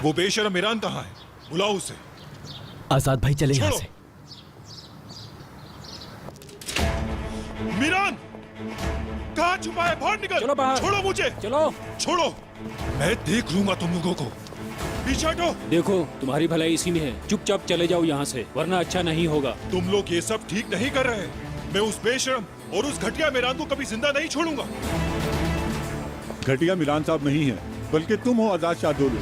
वो बेशरम ईरान कहाँ है? बुलाओ उसे। आजाद भाई चले यहाँ से। मीरान कहाँ छुपा है? बाहर निकल। चलो बाहर। छोड़ो मुझे। चलो। छोड़ो, मैं देख लूंगा तुम लोगों को। पीछे हटो। देखो तुम्हारी भलाई इसी में है, चुपचाप चले जाओ यहाँ से, वरना अच्छा नहीं होगा। तुम लोग ये सब ठीक नहीं कर रहे। मैं उस बेशरम और उस घटिया मीरान को कभी जिंदा नहीं छोड़ूंगा। घटिया मीरान साहब नहीं है, बल्कि तुम हो आजाद शाहदोलू।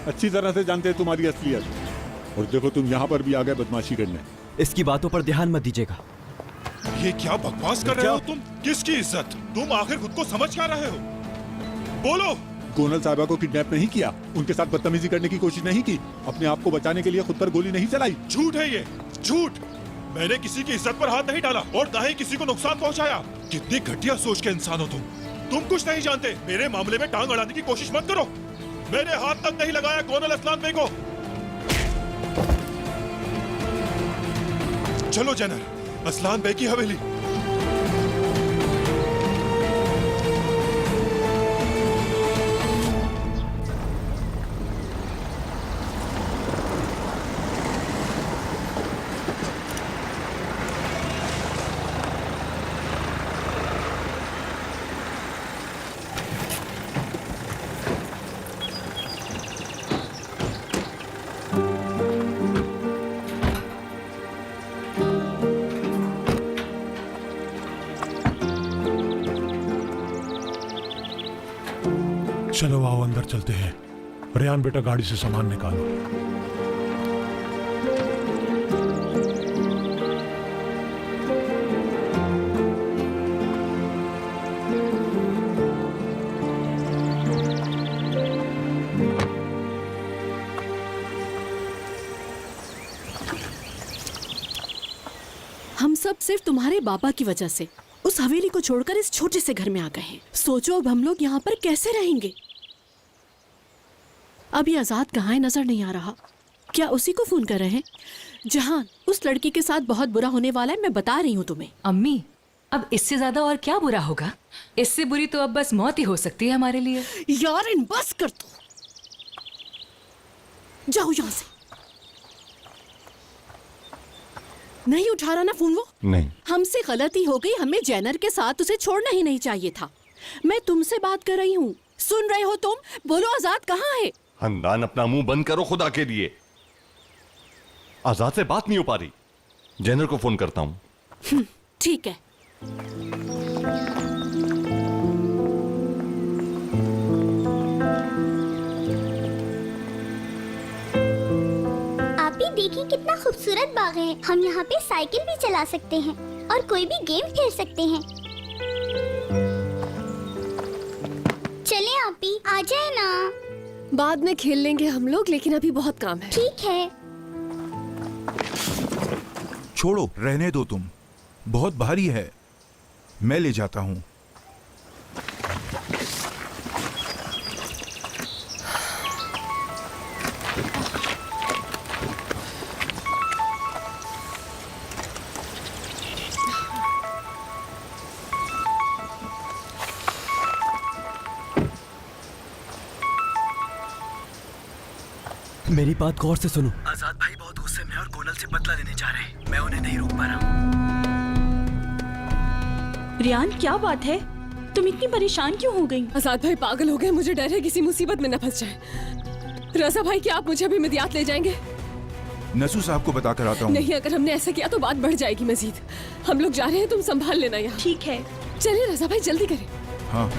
अच्छी तरह से जानते हैं तुम्हारी असलियत। और देखो तुम यहाँ पर भी आ गए बदमाशी करने। इसकी बातों पर ध्यान मत दीजिएगा। ये क्या बकवास कर रहे हो तुम? किसकी इज्जत? तुम आखिर खुद को समझ क्या रहे हो? बोलो। कोनल साहबा को किडनैप नहीं किया, उनके साथ बदतमीजी करने की कोशिश नहीं की, अपने आप को बचाने के लिए खुद पर गोली नहीं चलाई। झूठ है ये, झूठ। मैंने किसी की इज्जत पर हाथ नहीं डाला और ना ही किसी को नुकसान पहुंचाया। कितनी घटिया सोच के इंसान हो तुम कुछ नहीं जानते। मेरे मामले में टांग अड़ाने की कोशिश मत करो। मैंने हाथ तक नहीं लगाया कोनल असलान बे को। चलो जनरल, असलान बे की हवेली। चलो आओ अंदर चलते हैं। रेहान बेटा गाड़ी से सामान निकालो। हम सब सिर्फ तुम्हारे बाबा की वजह से उस हवेली को छोड़कर इस छोटे से घर में आ गए हैं। सोचो अब हम लोग यहाँ पर कैसे रहेंगे। अभी आजाद कहाँ है नजर नहीं आ रहा। क्या उसी को फोन कर रहे हैं? जहान, उस लड़की के साथ बहुत बुरा होने वाला है, मैं बता रही हूँ तुम्हें। अम्मी, अब इससे ज्यादा और क्या बुरा होगा? इससे बुरी तो अब बस मौत ही हो सकती है हमारे लिए। यार इन बस कर दो, जाओ यहाँ से। नहीं उठा रहा ना फोन वो? नहीं। हमसे गलती हो गई, हमें जैनर के साथ उसे छोड़ना ही नहीं चाहिए था। मैं तुमसे बात कर रही हूँ, सुन रहे हो तुम? बोलो आजाद कहाँ है? हंदान अपना मुंह बंद करो खुदा के लिए। आजाद से बात नहीं हो पा रही। जैनर को फोन करता हूँ। ठीक है। आप भी देखिए कितना खूबसूरत बाग है। हम यहाँ पे साइकिल भी चला सकते हैं और कोई भी गेम खेल सकते हैं। चले आप भी आ जाए ना। बाद में खेल लेंगे हम लोग, लेकिन अभी बहुत काम है। ठीक है। छोड़ो, रहने दो, तुम बहुत भारी है, मैं ले जाता हूँ। मेरी बात गौर से सुनो। आजाद भाई बहुत गुस्से में और कोनल से बदला लेने जा रहे हैं। मैं उन्हें नहीं रोक पा रहा हूँ। रियान क्या बात है? तुम इतनी परेशान क्यों हो गई? आजाद भाई पागल हो गए, मुझे डर है किसी मुसीबत में न फंस जाए। रजा भाई, क्या आप मुझे अभी मिदियात ले जाएंगे? नसू साहब को बता कर आता हूँ। नहीं, अगर हमने ऐसा किया तो बात बढ़ जाएगी मजीद। हम लोग जा रहे हैं, तुम संभाल लेना यहाँ। ठीक है। चलिए रजा भाई, जल्दी करें। हाँ।